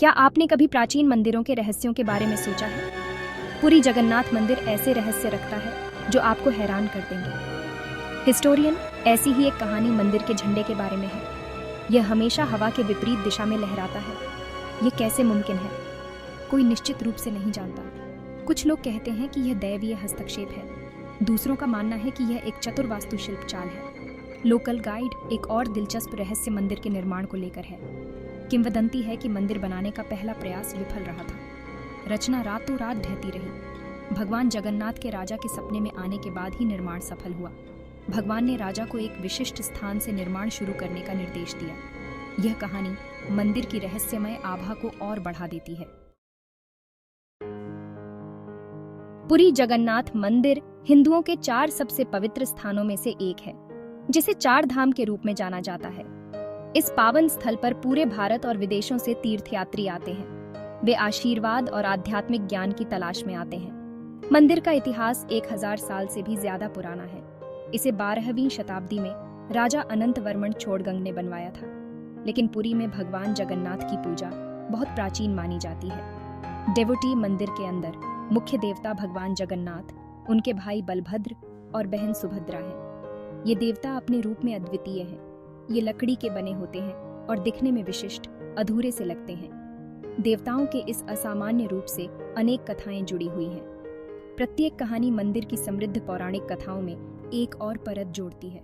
क्या आपने कभी प्राचीन मंदिरों के रहस्यों के बारे में सोचा है? पुरी जगन्नाथ मंदिर ऐसे रहस्य रखता है जो आपको हैरान कर देंगे। हिस्टोरियन ऐसी ही एक कहानी मंदिर के झंडे के बारे में है। यह हमेशा हवा के विपरीत दिशा में लहराता है। यह कैसे मुमकिन है, कोई निश्चित रूप से नहीं जानता। कुछ लोग कहते हैं कि यह दैवीय हस्तक्षेप है, दूसरों का मानना है कि यह एक चतुर वास्तुशिल्प चाल है। लोकल गाइड एक और दिलचस्प रहस्य मंदिर के निर्माण को लेकर है। किंवदंती है कि मंदिर बनाने का पहला प्रयास विफल रहा था। रचना रातों रात ढहती रही। भगवान जगन्नाथ के राजा के सपने में आने के बाद ही निर्माण सफल हुआ। भगवान ने राजा को एक विशिष्ट स्थान से निर्माण शुरू करने का निर्देश दिया। यह कहानी मंदिर की रहस्यमय आभा को और बढ़ा देती है। पुरी जगन्नाथ मंदिर हिंदुओं के 4 सबसे पवित्र स्थानों में से एक है, जिसे 4 धाम के रूप में जाना जाता है। इस पावन स्थल पर पूरे भारत और विदेशों से तीर्थयात्री आते हैं। वे आशीर्वाद और आध्यात्मिक ज्ञान की तलाश में आते हैं। मंदिर का इतिहास 1000 साल से भी ज्यादा पुराना है। इसे 12वीं शताब्दी में राजा अनंत वर्मन छोड़गंग ने बनवाया था। लेकिन पुरी में भगवान जगन्नाथ की पूजा बहुत प्राचीन मानी जाती है। डेवोटी मंदिर के अंदर मुख्य देवता भगवान जगन्नाथ, उनके भाई बलभद्र और बहन सुभद्रा हैं। ये देवता अपने रूप में अद्वितीय हैं। ये लकड़ी के बने होते हैं और दिखने में विशिष्ट, अधूरे से लगते हैं। देवताओं के इस असामान्य रूप से अनेक कथाएं जुड़ी हुई हैं। प्रत्येक कहानी मंदिर की समृद्ध पौराणिक कथाओं में एक और परत जोड़ती है।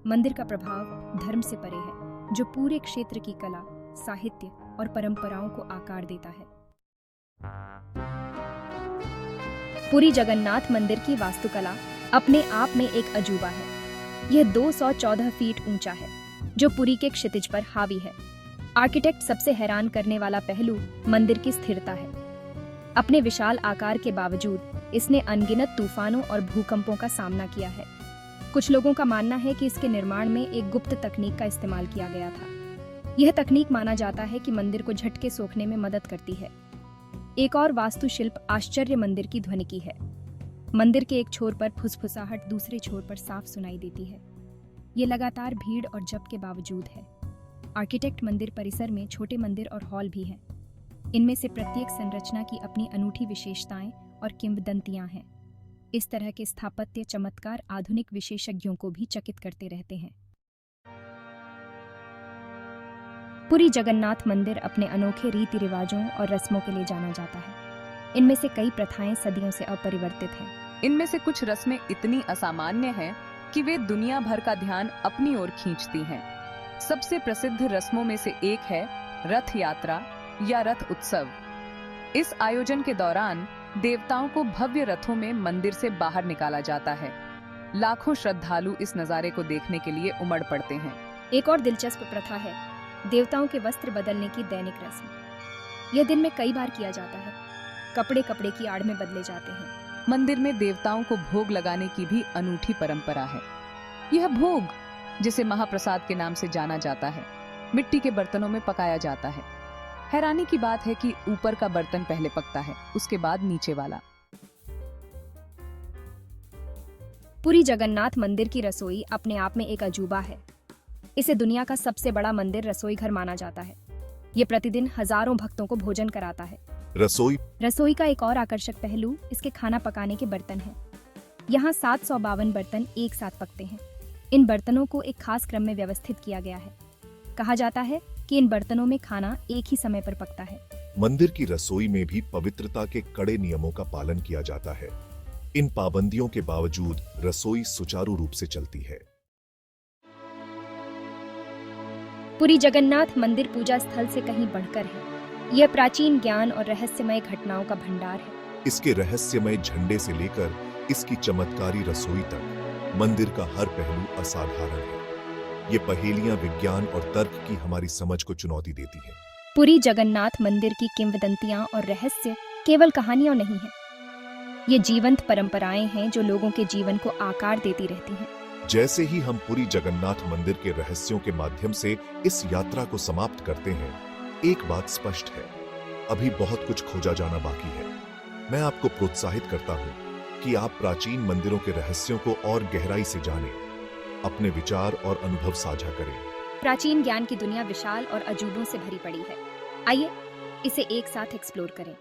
मंदिर का प्रभाव धर्म से परे है, जो पूरे क्षेत्र की कला, साहित्य और परंपराओं को आकार देता है। पुरी जगन्नाथ मंदिर की वास्तुकला अपने आप में एक अजूबा है। यह 214 फीट ऊंचा है, जो पुरी के क्षितिज पर हावी है। आर्किटेक्ट सबसे हैरान करने वाला पहलू मंदिर की स्थिरता है। अपने विशाल आकार के बावजूद इसने अनगिनत तूफानों और भूकंपों का सामना किया है। कुछ लोगों का मानना है कि इसके निर्माण में एक गुप्त तकनीक का इस्तेमाल किया गया था। यह तकनीक माना जाता है कि मंदिर को झटके सोखने में मदद करती है। एक और वास्तुशिल्प आश्चर्य मंदिर की ध्वनिकी है। मंदिर के एक छोर पर फुसफुसाहट दूसरे छोर पर साफ सुनाई देती है। ये लगातार भीड़ और जप के बावजूद है। आर्किटेक्ट मंदिर परिसर में छोटे मंदिर और हॉल भी हैं। इनमें से प्रत्येक संरचना की अपनी अनूठी विशेषताएं और किंवदंतियां हैं। इस तरह के स्थापत्य चमत्कार आधुनिक विशेषज्ञों को भी चकित करते रहते हैं। पुरी जगन्नाथ मंदिर अपने अनोखे रीति रिवाजों और रस्मों के लिए जाना जाता है। इनमें से कई प्रथाएं सदियों से अपरिवर्तित हैं। इनमें से कुछ रस्में इतनी असामान्य हैं कि वे दुनिया भर का ध्यान अपनी ओर खींचती हैं। सबसे प्रसिद्ध रस्मों में से एक है रथ यात्रा या रथ उत्सव। इस आयोजन के दौरान देवताओं को भव्य रथों में मंदिर से बाहर निकाला जाता है। लाखों श्रद्धालु इस नजारे को देखने के लिए उमड़ पड़ते हैं। एक और दिलचस्प प्रथा है देवताओं के वस्त्र बदलने की दैनिक रस्म। यह दिन में कई बार किया जाता है। कपड़े कपड़े की आड़ में बदले जाते हैं। मंदिर में देवताओं को भोग लगाने की भी अनूठी परंपरा है। यह भोग, जिसे महाप्रसाद के नाम से जाना जाता है, मिट्टी के बर्तनों में पकाया जाता है। हैरानी की बात है कि ऊपर का बर्तन पहले पकता है, उसके बाद नीचे वाला। पुरी जगन्नाथ मंदिर की रसोई अपने आप में एक अजूबा है। इसे दुनिया का सबसे बड़ा मंदिर रसोई घर माना जाता है। ये प्रतिदिन हजारों भक्तों को भोजन कराता है। रसोई का एक और आकर्षक पहलू इसके खाना पकाने के बर्तन हैं। यहाँ 752 बर्तन एक साथ पकते हैं। इन बर्तनों को एक खास क्रम में व्यवस्थित किया गया है। कहा जाता है कि इन बर्तनों में खाना एक ही समय पर पकता है। मंदिर की रसोई में भी पवित्रता के कड़े नियमों का पालन किया जाता है। इन पाबंदियों के बावजूद रसोई सुचारू रूप से चलती है। पुरी जगन्नाथ मंदिर पूजा स्थल से कहीं बढ़कर है। यह प्राचीन ज्ञान और रहस्यमय घटनाओं का भंडार है। इसके रहस्यमय झंडे से लेकर इसकी चमत्कारी रसोई तक मंदिर का हर पहलू असाधारण है। ये पहेलियां विज्ञान और तर्क की हमारी समझ को चुनौती देती हैं। पुरी जगन्नाथ मंदिर की किंवदंतियां और रहस्य केवल कहानियां नहीं हैं। ये जीवंत परंपराएं हैं जो लोगों के जीवन को आकार देती रहती हैं। जैसे ही हम पुरी जगन्नाथ मंदिर के रहस्यों के माध्यम से इस यात्रा को समाप्त करते हैं, एक बात स्पष्ट है, अभी बहुत कुछ खोजा जाना बाकी है। मैं आपको प्रोत्साहित करता हूँ कि आप प्राचीन मंदिरों के रहस्यों को और गहराई से जानें, अपने विचार और अनुभव साझा करें। प्राचीन ज्ञान की दुनिया विशाल और अजूबों से भरी पड़ी है। आइए इसे एक साथ एक्सप्लोर करें।